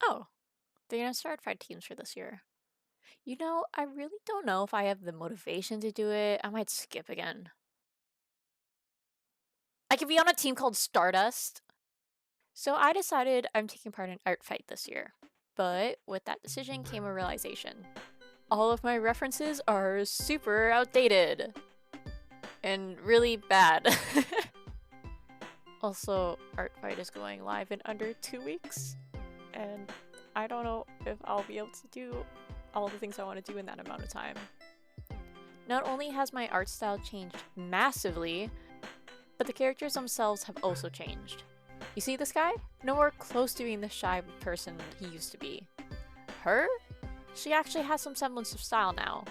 Oh, they're gonna start 5 teams for this year. You know, I really don't know if I have the motivation to do it. I might skip again. I could be on a team called Stardust. So I decided I'm taking part in Art Fight this year. But with that decision came a realization. All of my references are super outdated. And really bad. Also, Art Fight is going live in under 2 weeks. And I don't know if I'll be able to do all the things I want to do in that amount of time. Not only has my art style changed massively, but the characters themselves have also changed. You see this guy? Nowhere close to being the shy person he used to be. Her? She actually has some semblance of style now.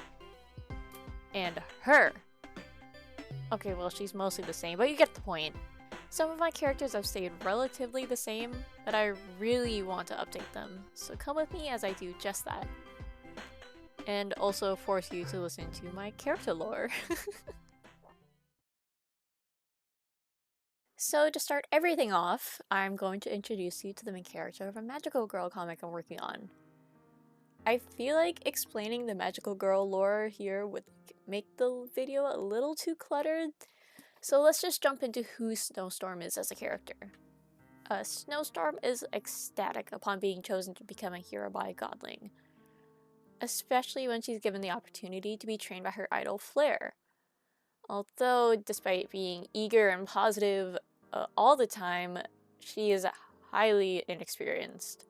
And her? Okay, well, she's mostly the same, but you get the point. Some of my characters have stayed relatively the same, but I really want to update them, so come with me as I do just that. And also force you to listen to my character lore. So to start everything off, I'm going to introduce you to the main character of a magical girl comic I'm working on. I feel like explaining the magical girl lore here would make the video a little too cluttered, so let's just jump into who Snowstorm is as a character. Snowstorm is ecstatic upon being chosen to become a hero by a godling, especially when she's given the opportunity to be trained by her idol Flare. Although, despite being eager and positive all the time, she is highly inexperienced,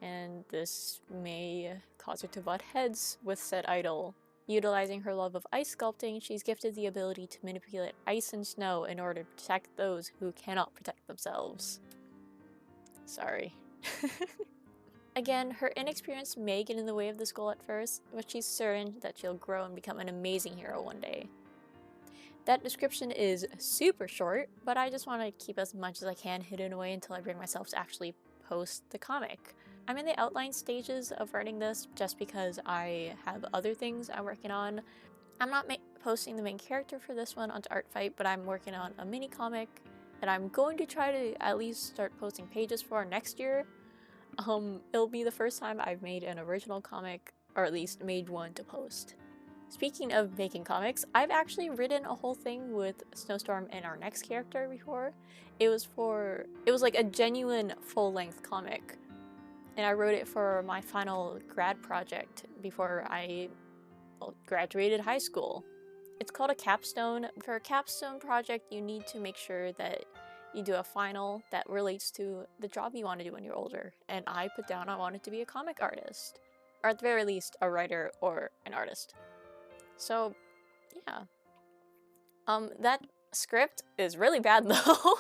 and this may cause her to butt heads with said idol. Utilizing her love of ice sculpting, she's gifted the ability to manipulate ice and snow in order to protect those who cannot protect themselves. Sorry. Again, her inexperience may get in the way of this goal at first, but she's certain that she'll grow and become an amazing hero one day. That description is super short, but I just want to keep as much as I can hidden away until I bring myself to actually post the comic. I'm in the outline stages of writing this just because I have other things I'm working on. I'm not posting the main character for this one onto ArtFight, but I'm working on a mini comic that I'm going to try to at least start posting pages for next year. It'll be the first time I've made an original comic, or at least made one to post. Speaking of making comics, I've actually written a whole thing with Snowstorm and our next character before. It was like a genuine full-length comic, and I wrote it for my final grad project before I graduated high school. It's called a capstone. For a capstone project, you need to make sure that you do a final that relates to the job you want to do when you're older, and I put down I wanted to be a comic artist, or at the very least a writer or an artist. So yeah, that script is really bad though.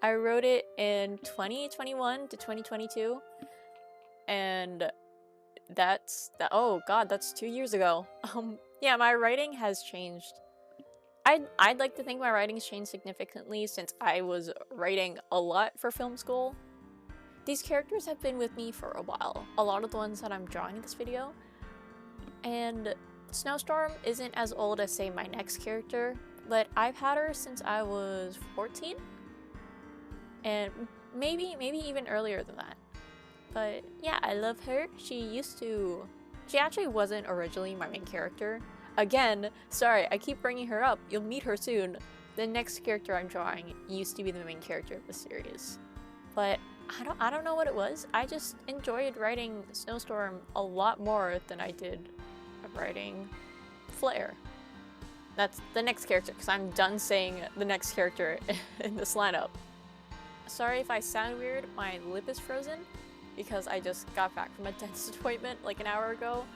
I wrote it in 2021 to 2022, and oh god, that's 2 years ago. Yeah, my writing has changed. I'd like to think my writing's changed significantly since I was writing a lot for film school. These characters have been with me for a while, a lot of the ones that I'm drawing in this video, and Snowstorm isn't as old as, say, my next character, but I've had her since I was 14, and maybe even earlier than that. But yeah, I love her. She actually wasn't originally my main character. Again, sorry, I keep bringing her up. You'll meet her soon. The next character I'm drawing used to be the main character of the series. But I don't know what it was. I just enjoyed writing Snowstorm a lot more than I did writing Flare. That's the next character, because I'm done saying the next character in this lineup. Sorry if I sound weird, my lip is frozen because I just got back from a dentist appointment like an hour ago,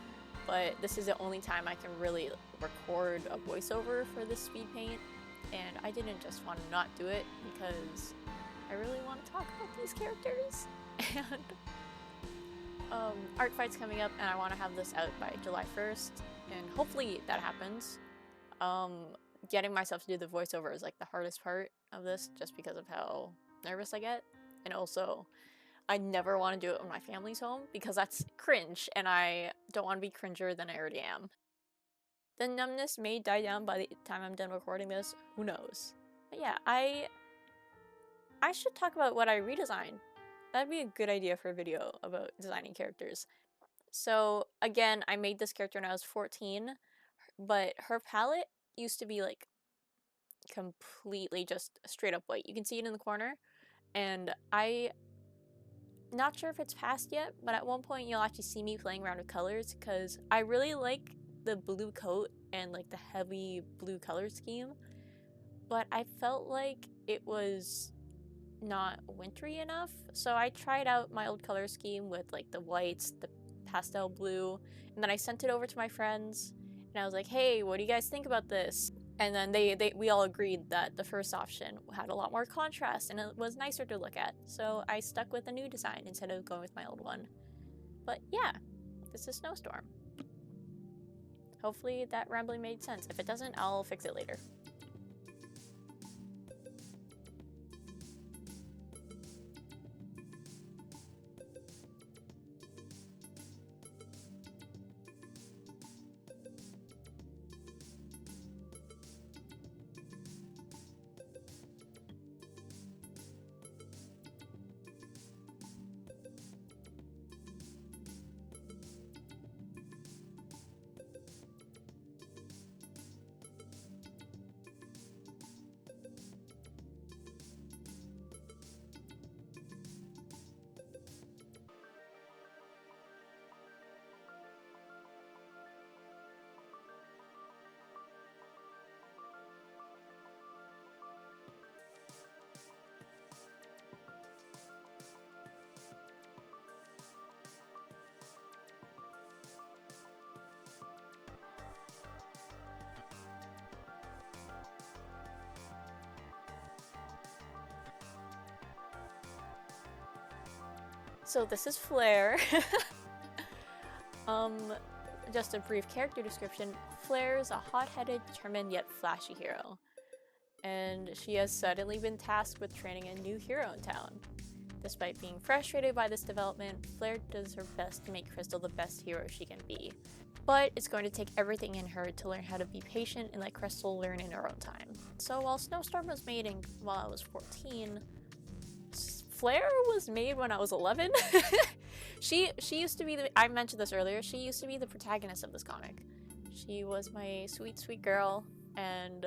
but this is the only time I can really record a voiceover for this speed paint, and I didn't just want to not do it because I really want to talk about these characters. And Art Fight's coming up, and I want to have this out by July 1st, and hopefully that happens. Getting myself to do the voiceover is like the hardest part of this, just because of how nervous I get, and also I never want to do it when my family's home because that's cringe, and I don't want to be cringer than I already am. The numbness may die down by the time I'm done recording this, who knows. But yeah, I should talk about what I redesigned. That'd be a good idea for a video about designing characters. So again, I made this character when I was 14, but her palette used to be like completely just straight up white. You can see it in the corner, and I not sure if it's passed yet, but at one point you'll actually see me playing around with colors because I really like the blue coat and like the heavy blue color scheme, but I felt like it was not wintry enough, so I tried out my old color scheme with like the whites, the pastel blue, and then I sent it over to my friends and I was like, hey, what do you guys think about this? And then we all agreed that the first option had a lot more contrast and it was nicer to look at, so I stuck with a new design instead of going with my old one. But yeah, this is Snowstorm. Hopefully that rambling made sense. If it doesn't, I'll fix it later. So this is Flare. Just a brief character description. Flare is a hot-headed, determined, yet flashy hero. And she has suddenly been tasked with training a new hero in town. Despite being frustrated by this development, Flare does her best to make Crystal the best hero she can be. But it's going to take everything in her to learn how to be patient and let Crystal learn in her own time. So while Snowstorm was made while I was 14, Flare was made when I was 11. She used to be I mentioned this earlier, she used to be the protagonist of this comic. She was my sweet, sweet girl, and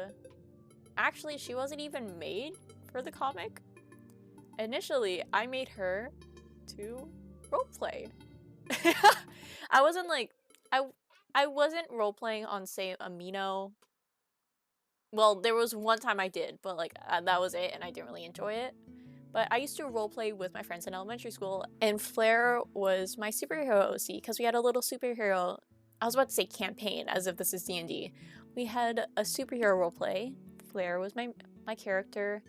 actually she wasn't even made for the comic. Initially, I made her to roleplay. I wasn't like, I wasn't roleplaying on, say, Amino. Well, there was one time I did, but like, that was it, and I didn't really enjoy it. But I used to roleplay with my friends in elementary school, and Flare was my superhero OC, because we had a little superhero, I was about to say campaign, as if this is D&D. We had a superhero roleplay. Flare was my character.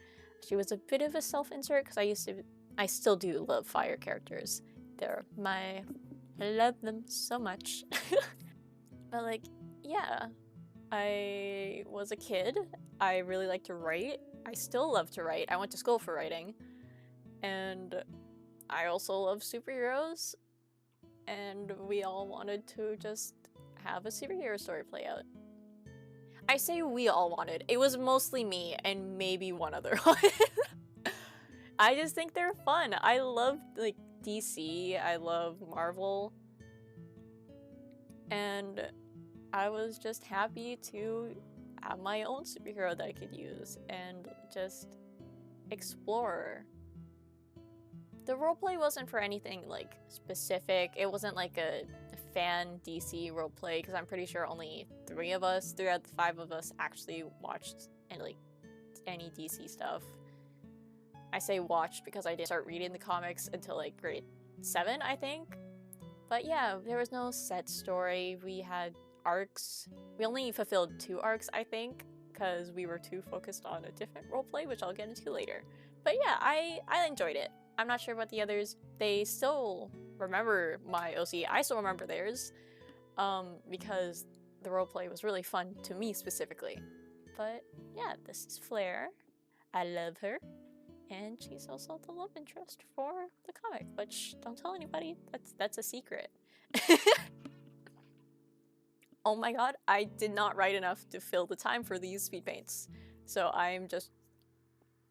She was a bit of a self-insert, because I still do love fire characters. I love them so much. But like, yeah, I was a kid. I really liked to write. I still love to write. I went to school for writing. And I also love superheroes, and we all wanted to just have a superhero story play out. I say we all wanted. It was mostly me and maybe one other one. I just think they're fun. I love like DC, I love Marvel, and I was just happy to have my own superhero that I could use and just explore. The roleplay wasn't for anything like specific. It wasn't like a fan DC roleplay, because I'm pretty sure only 3 out of the 5 of us actually watched any DC stuff. I say watched because I didn't start reading the comics until like grade 7, I think. But yeah, there was no set story. We had arcs. We only fulfilled 2 arcs, I think, because we were too focused on a different roleplay, which I'll get into later. But yeah, I enjoyed it. I'm not sure about the others. They still remember my OC. I still remember theirs, because the roleplay was really fun to me specifically. But yeah, this is Flare. I love her. And she's also the love interest for the comic. But shh, don't tell anybody. That's a secret. Oh my god, I did not write enough to fill the time for these speed paints. So I'm just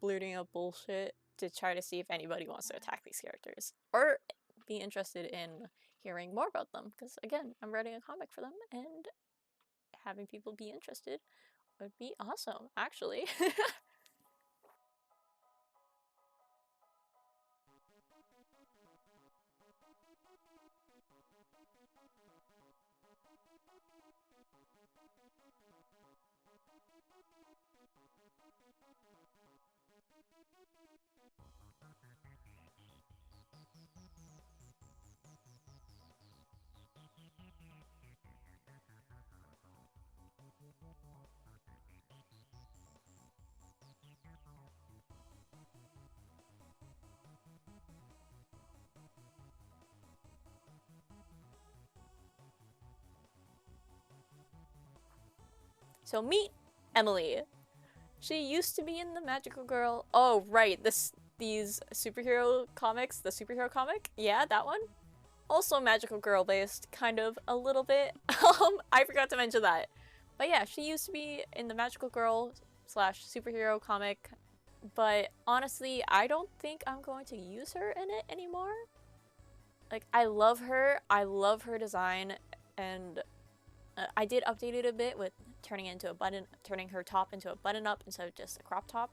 blurting out bullshit to try to see if anybody wants to attack these characters or be interested in hearing more about them, because again, I'm writing a comic for them and having people be interested would be awesome, actually. So meet Emily. She used to be in the Magical Girl. Oh, right, these superhero comics, the superhero comic? Yeah, that one? Also Magical Girl based, kind of, a little bit. I forgot to mention that. But yeah, she used to be in the Magical Girl slash superhero comic, but honestly, I don't think I'm going to use her in it anymore. Like, I love her design, and I did update it a bit with turning her top into a button up instead of just a crop top.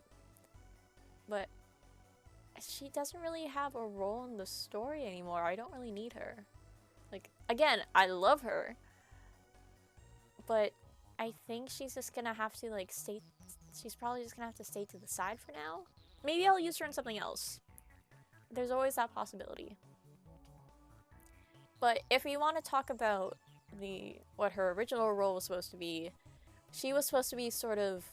But she doesn't really have a role in the story anymore. I don't really need her. Like, again, I love her, but I think she's just gonna have to, like, she's probably just gonna have to stay to the side for now. Maybe I'll use her in something else. There's always that possibility. But if we want to talk about what her original role was supposed to be, she was supposed to be sort of,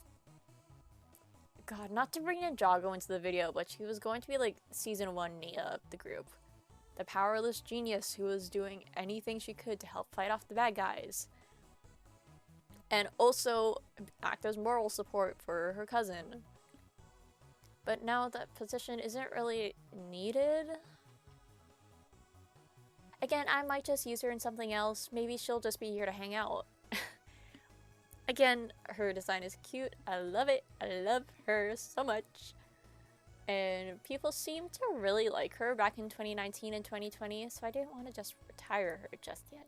God, not to bring Ninjago into the video, but she was going to be like season 1 Nia of the group. The powerless genius who was doing anything she could to help fight off the bad guys. And also act as moral support for her cousin. But now that position isn't really needed. Again, I might just use her in something else. Maybe she'll just be here to hang out. Again, her design is cute. I love it. I love her so much. And people seem to really like her back in 2019 and 2020, so I didn't want to just retire her just yet.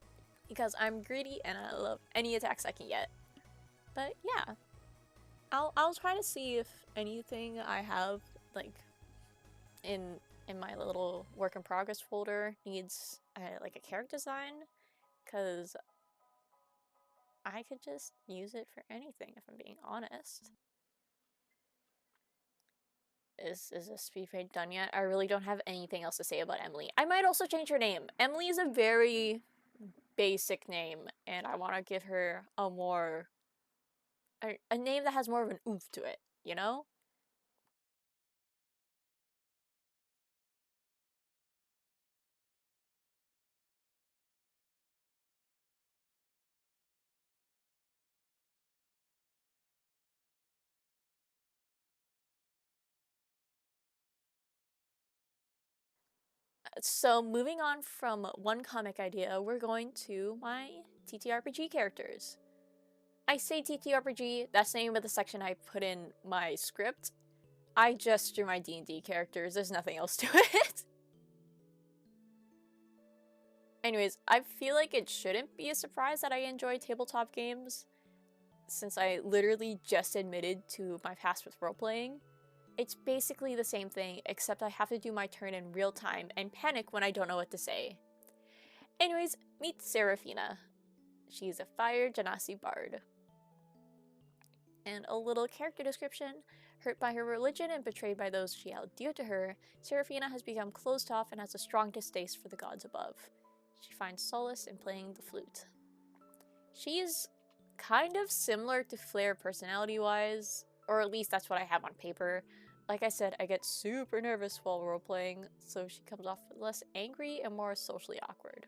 Because I'm greedy and I love any attacks I can get. But yeah, I'll try to see if anything I have, like, in my little work in progress folder needs like a character design, because I could just use it for anything if I'm being honest. Is this speed paint done yet? I really don't have anything else to say about Emily. I might also change her name. Emily is a very basic name, and I want to give her a name that has more of an oomph to it, you know? So moving on from one comic idea, we're going to my TTRPG characters. I say TTRPG, that's the name of the section I put in my script. I just drew my D&D characters, there's nothing else to it. Anyways, I feel like it shouldn't be a surprise that I enjoy tabletop games, since I literally just admitted to my past with role-playing. It's basically the same thing, except I have to do my turn in real time and panic when I don't know what to say. Anyways, meet Serafina. She's a fire genasi bard. And a little character description. Hurt by her religion and betrayed by those she held dear to her, Serafina has become closed off and has a strong distaste for the gods above. She finds solace in playing the flute. She's kind of similar to Flare personality-wise, or at least that's what I have on paper. Like I said, I get super nervous while role-playing, so she comes off less angry and more socially awkward.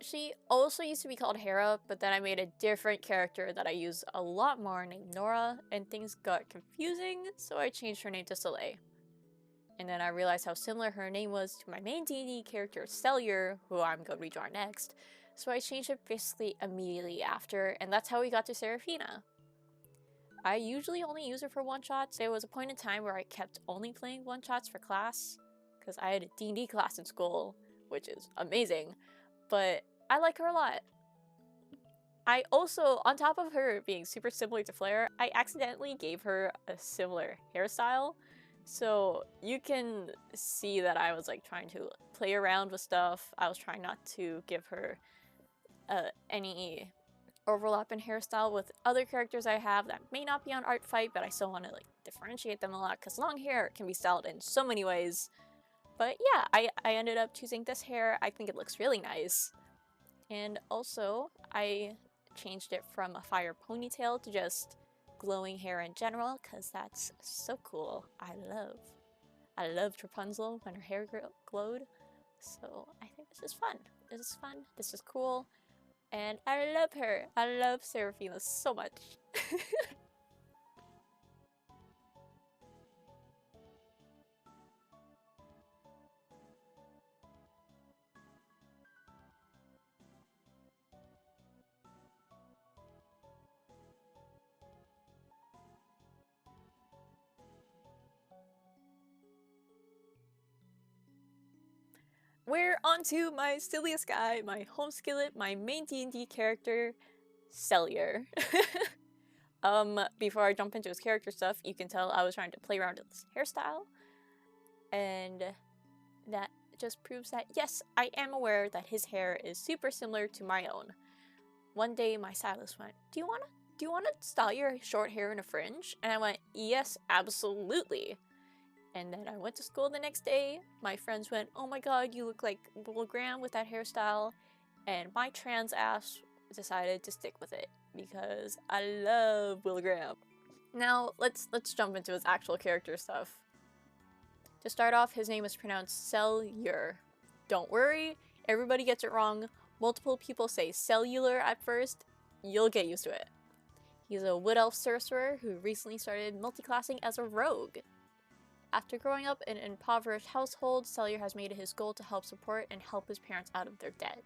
She also used to be called Hera, but then I made a different character that I use a lot more named Nora, and things got confusing, so I changed her name to Seleur. And then I realized how similar her name was to my main D&D character, Seleur, who I'm going to redraw next, so I changed it basically immediately after, and that's how we got to Serafina. I usually only use her for one-shots. There was a point in time where I kept only playing one-shots for class, because I had a D&D class in school, which is amazing, but I like her a lot. I also, on top of her being super similar to Flare, I accidentally gave her a similar hairstyle. So you can see that I was like trying to play around with stuff. I was trying not to give her any overlap in hairstyle with other characters I have that may not be on Art Fight, but I still want to like differentiate them a lot because long hair can be styled in so many ways. But yeah, I ended up choosing this hair. I think it looks really nice. And also, I changed it from a fire ponytail to just glowing hair in general because that's so cool. I love Rapunzel when her hair glowed. So I think this is fun. This is fun. This is cool. And I love her. I love Serafina so much. We're onto my silliest guy, my home skillet, my main D&D character, Seleur. Before I jump into his character stuff, you can tell I was trying to play around with his hairstyle. And that just proves that, yes, I am aware that his hair is super similar to my own. One day, my stylist went, do you wanna style your short hair in a fringe? And I went, yes, absolutely. And then I went to school the next day. My friends went, oh my god, you look like Will Graham with that hairstyle. And my trans ass decided to stick with it because I love Will Graham. Now, let's jump into his actual character stuff. To start off, his name is pronounced Seleur. Don't worry, everybody gets it wrong. Multiple people say cellular at first. You'll get used to it. He's a wood elf sorcerer who recently started multiclassing as a rogue. After growing up in an impoverished household, Seleur has made it his goal to help support and help his parents out of their debt.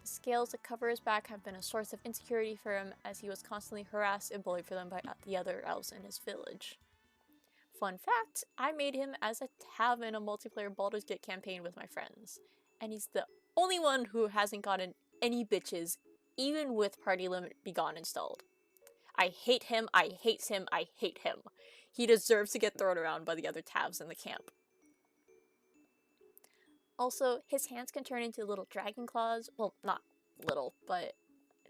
The scales that cover his back have been a source of insecurity for him as he was constantly harassed and bullied for them by the other elves in his village. Fun fact, I made him as a tab in a multiplayer Baldur's Gate campaign with my friends, and he's the only one who hasn't gotten any bitches, even with Party Limit Be Gone installed. I hate him, I hate him, I hate him. He deserves to get thrown around by the other tabs in the camp. Also, his hands can turn into little dragon claws. Well, not little, but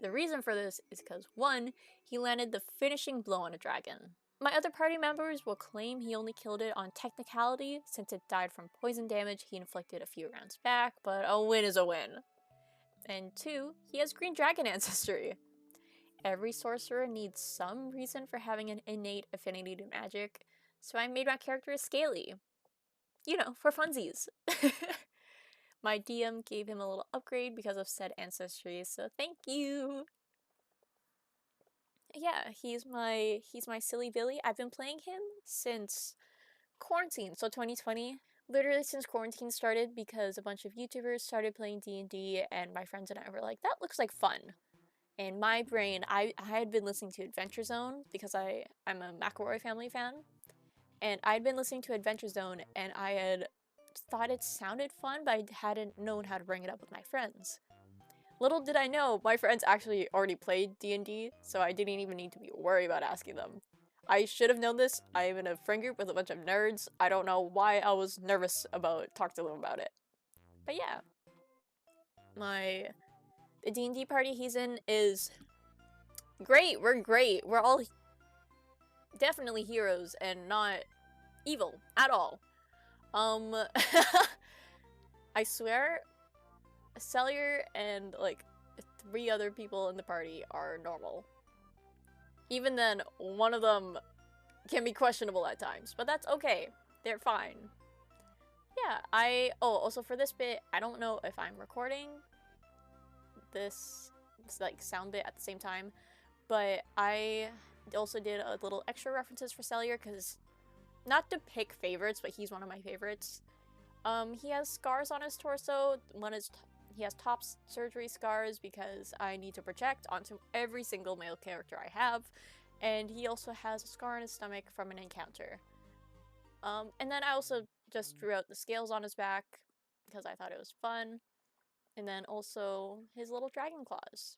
the reason for this is because, one, he landed the finishing blow on a dragon. My other party members will claim he only killed it on technicality since it died from poison damage he inflicted a few rounds back, but a win is a win. And two, he has green dragon ancestry. Every sorcerer needs some reason for having an innate affinity to magic, so I made my character a scaly. You know, for funsies. My DM gave him a little upgrade because of said ancestry, so thank you! Yeah, he's my silly Billy. I've been playing him since quarantine, so 2020. Literally since quarantine started because a bunch of YouTubers started playing D&D and my friends and I were like, that looks like fun. In my brain, I had been listening to Adventure Zone because I'm a McElroy family fan. And I'd been listening to Adventure Zone and I had thought it sounded fun, but I hadn't known how to bring it up with my friends. Little did I know, my friends actually already played D&D, so I didn't even need to be worried about asking them. I should have known this. I am in a friend group with a bunch of nerds. I don't know why I was nervous about talking to them about it. But yeah. The D&D party he's in is great. We're great. We're all definitely heroes and not evil at all. I swear, Seleur and like 3 other people in the party are normal. Even then, one of them can be questionable at times, but that's okay. They're fine. Yeah, also for this bit, I don't know if I'm recording this like sound bit at the same time, but I also did a little extra references for Seleur because not to pick favorites, but he's one of my favorites. He has scars on his torso. He has top surgery scars because I need to project onto every single male character I have, And he also has a scar on his stomach from an encounter. And then I also just drew out the scales on his back because I thought it was fun. And then also his little dragon claws.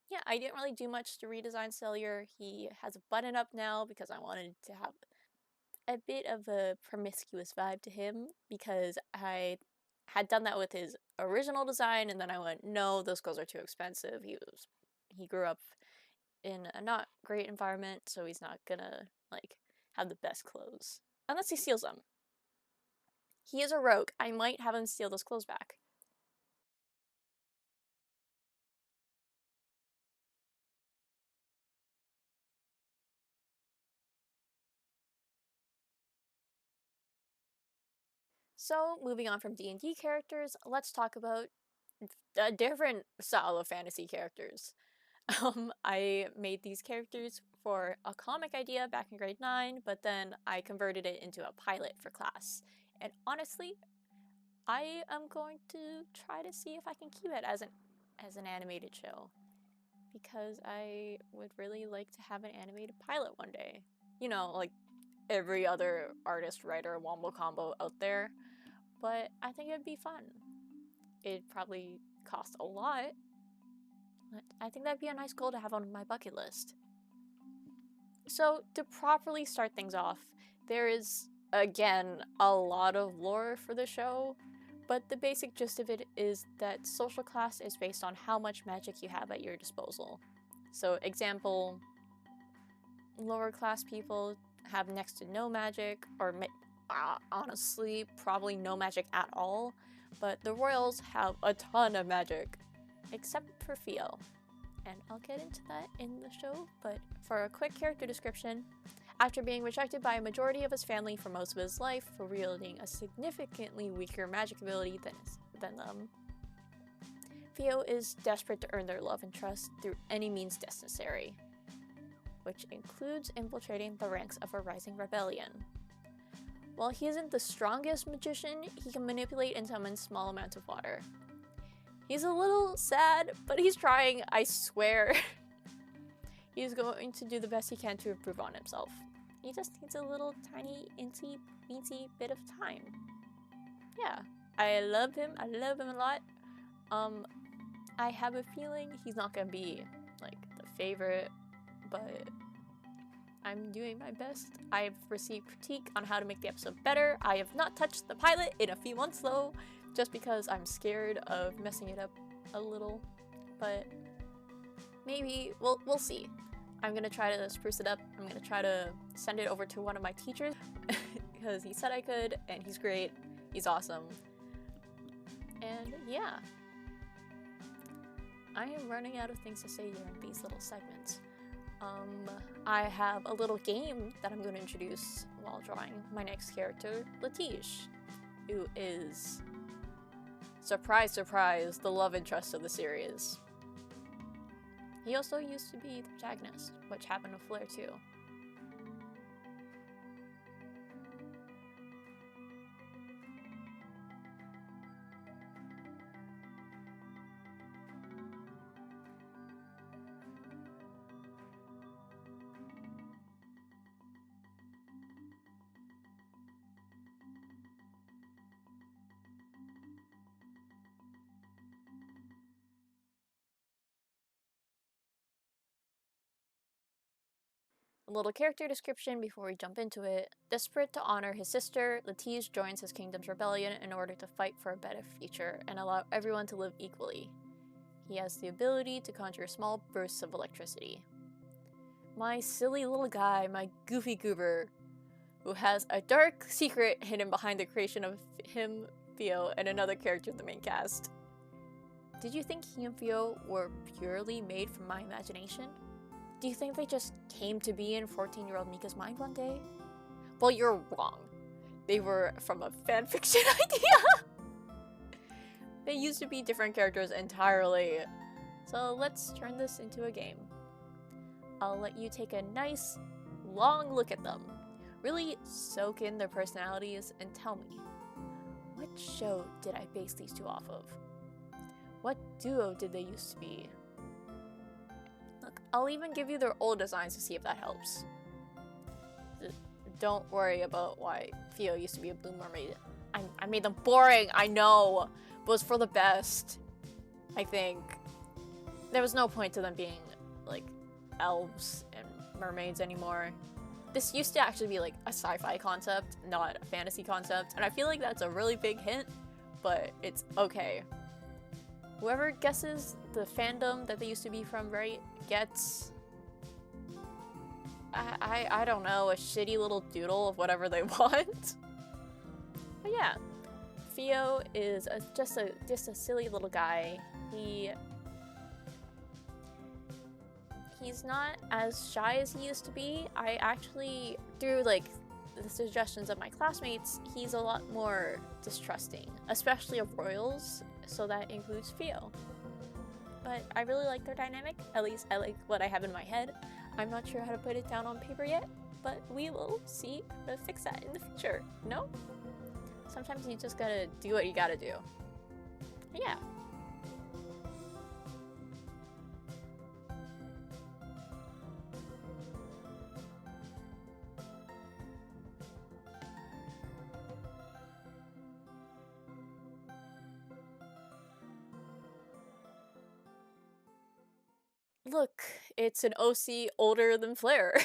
Yeah, I didn't really do much to redesign Seleur. He has a button up now because I wanted to have a bit of a promiscuous vibe to him because I had done that with his original design and then I went, no, those clothes are too expensive. He grew up in a not great environment, so he's not gonna like have the best clothes. Unless he steals them. He is a rogue. I might have him steal those clothes back. So, moving on from D&D characters, let's talk about a different style of fantasy characters. I made these characters for a comic idea back in grade 9, but then I converted it into a pilot for class. And honestly, I am going to try to see if I can keep it as an animated show. Because I would really like to have an animated pilot one day. You know, like every other artist, writer, wombo combo out there. But I think it'd be fun. It'd probably cost a lot, but I think that'd be a nice goal to have on my bucket list. So, to properly start things off, there is, again, a lot of lore for the show, but the basic gist of it is that social class is based on how much magic you have at your disposal. So, example, lower class people have next to no magic, or honestly, probably no magic at all, but the royals have a ton of magic, except for Theo. And I'll get into that in the show, but for a quick character description, after being rejected by a majority of his family for most of his life for wielding a significantly weaker magic ability than them, Theo is desperate to earn their love and trust through any means necessary, which includes infiltrating the ranks of a rising rebellion. While he isn't the strongest magician, he can manipulate and summon small amounts of water. He's a little sad, but he's trying, I swear. He's going to do the best he can to improve on himself. He just needs a little tiny, incy, beansy bit of time. Yeah, I love him a lot. I have a feeling he's not gonna be, like, the favorite, but I'm doing my best. I've received critique on how to make the episode better. I have not touched the pilot in a few months though, just because I'm scared of messing it up a little, but maybe, we'll see. I'm gonna try to spruce it up. I'm gonna try to send it over to one of my teachers because he said I could, and he's great. He's awesome. And yeah. I am running out of things to say during these little segments. I have a little game that I'm going to introduce while drawing my next character, Litige, who is, surprise, surprise, the love interest of the series. He also used to be the protagonist, which happened to Flare too. A little character description before we jump into it. Desperate to honor his sister, Litige joins his kingdom's rebellion in order to fight for a better future and allow everyone to live equally. He has the ability to conjure small bursts of electricity. My silly little guy, my goofy goober, who has a dark secret hidden behind the creation of him, Theo, and another character in the main cast. Did you think he and Theo were purely made from my imagination? Do you think they just came to be in 14-year-old Mika's mind one day? Well, you're wrong. They were from a fanfiction idea! They used to be different characters entirely. So let's turn this into a game. I'll let you take a nice, long look at them. Really soak in their personalities and tell me, what show did I base these two off of? What duo did they used to be? Look, I'll even give you their old designs to see if that helps. Don't worry about why Theo used to be a blue mermaid. I made them boring, I know, but it was for the best, I think. There was no point to them being, like, elves and mermaids anymore. This used to actually be, like, a sci-fi concept, not a fantasy concept, and I feel like that's a really big hint, but it's okay. Whoever guesses the fandom that they used to be from right gets... I don't know, a shitty little doodle of whatever they want. But yeah, Theo is just a silly little guy. He's not as shy as he used to be. I actually, through like the suggestions of my classmates, he's a lot more distrusting, especially of royals, so that includes Theo. But I really like their dynamic, at least I like what I have in my head. I'm not sure how to put it down on paper yet, but we will see how to fix that in the future, no? Sometimes you just gotta do what you gotta do. Yeah. Look, it's an OC older than Flare.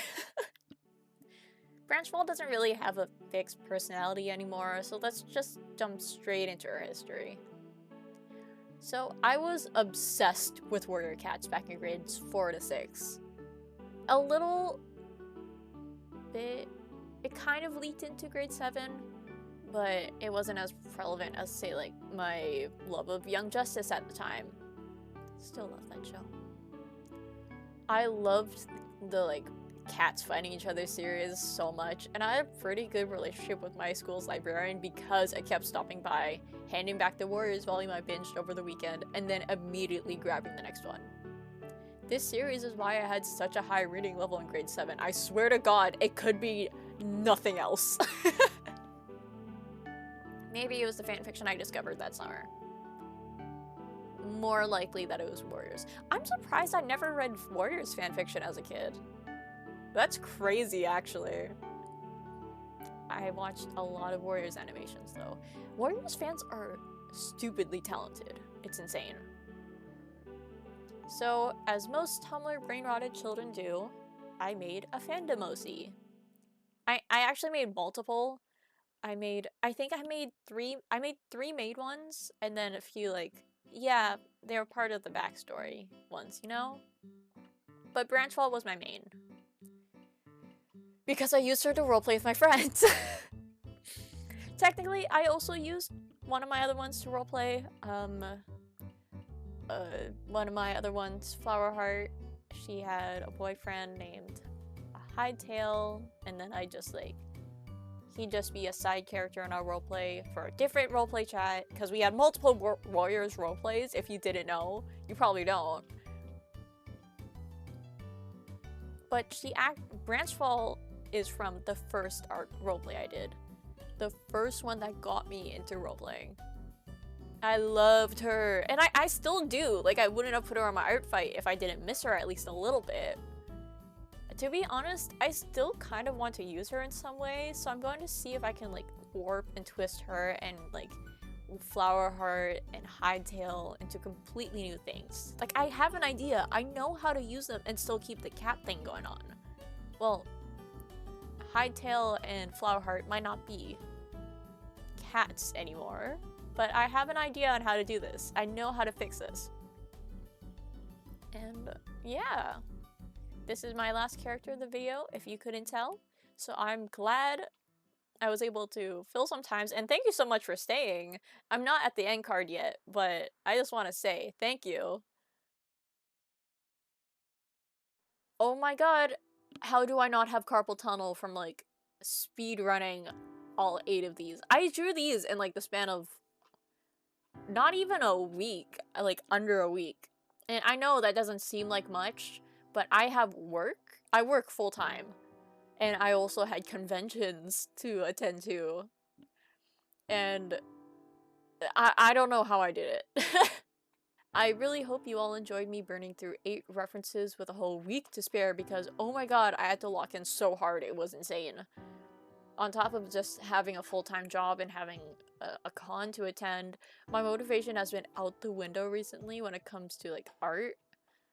Branchfall doesn't really have a fixed personality anymore, so let's just jump straight into her history. So, I was obsessed with warrior cats back in grades 4 to 6. A little bit, it kind of leaked into grade 7, but it wasn't as relevant as, say, like, my love of Young Justice at the time. Still love that show. I loved the, like, cats fighting each other series so much, and I had a pretty good relationship with my school's librarian because I kept stopping by, handing back the Warriors volume I binged over the weekend, and then immediately grabbing the next one. This series is why I had such a high reading level in grade 7. I swear to God, it could be nothing else. Maybe it was the fanfiction I discovered that summer. More likely that it was Warriors. I'm surprised I never read Warriors fanfiction as a kid. That's crazy, actually. I watched a lot of Warriors animations, though. Warriors fans are stupidly talented. It's insane. So, as most Tumblr brain-rotted children do, I made a fandom OC. I actually made multiple. I think I made three made ones, and then a few, like, yeah, they were part of the backstory ones, you know? But Branchfall was my main. Because I used her to roleplay with my friends. Technically, I also used one of my other ones to roleplay. One of my other ones, Flowerheart, she had a boyfriend named Hidetail, and then I just, like, he'd just be a side character in our roleplay for a different roleplay chat, because we had multiple Warriors roleplays. If you didn't know, you probably don't. But Branchfall is from the first art roleplay I did. The first one that got me into roleplaying. I loved her, and I still do. Like, I wouldn't have put her on my art fight if I didn't miss her at least a little bit. To be honest, I still kind of want to use her in some way, so I'm going to see if I can, like, warp and twist her and, like, Flowerheart and Hidetail into completely new things. Like, I have an idea. I know how to use them and still keep the cat thing going on. Well, Hidetail and Flowerheart might not be cats anymore, but I have an idea on how to do this. I know how to fix this. And yeah, this is my last character of the video, if you couldn't tell. So I'm glad I was able to fill some times, and thank you so much for staying. I'm not at the end card yet, but I just want to say thank you. Oh my god, how do I not have carpal tunnel from, like, speed running all 8 of these? I drew these in, like, the span of not even a week, like, under a week. And I know that doesn't seem like much, but I have work. I work full-time. And I also had conventions to attend to. And I don't know how I did it. I really hope you all enjoyed me burning through 8 references with a whole week to spare because, oh my god, I had to lock in so hard, it was insane. On top of just having a full-time job and having a con to attend, my motivation has been out the window recently when it comes to, like, art.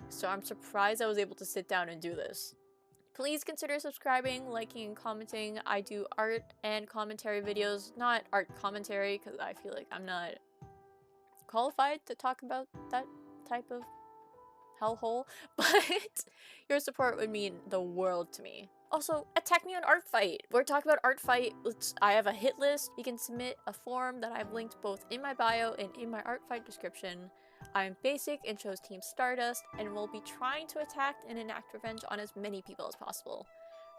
So I'm surprised I was able to sit down and do this. Please consider subscribing, liking, and commenting. I do art and commentary videos, not art commentary, because I feel like I'm not qualified to talk about that type of hellhole, but your support would mean the world to me. Also, attack me on ArtFight. We're talking about ArtFight. I have a hit list. You can submit a form that I've linked both in my bio and in my ArtFight description. I'm basic and chose Team Stardust, and will be trying to attack and enact revenge on as many people as possible.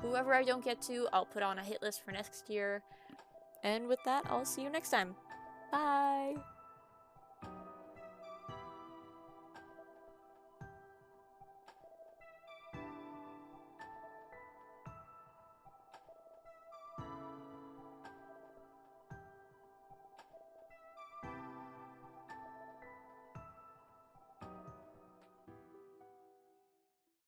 Whoever I don't get to, I'll put on a hit list for next year. And with that, I'll see you next time. Bye!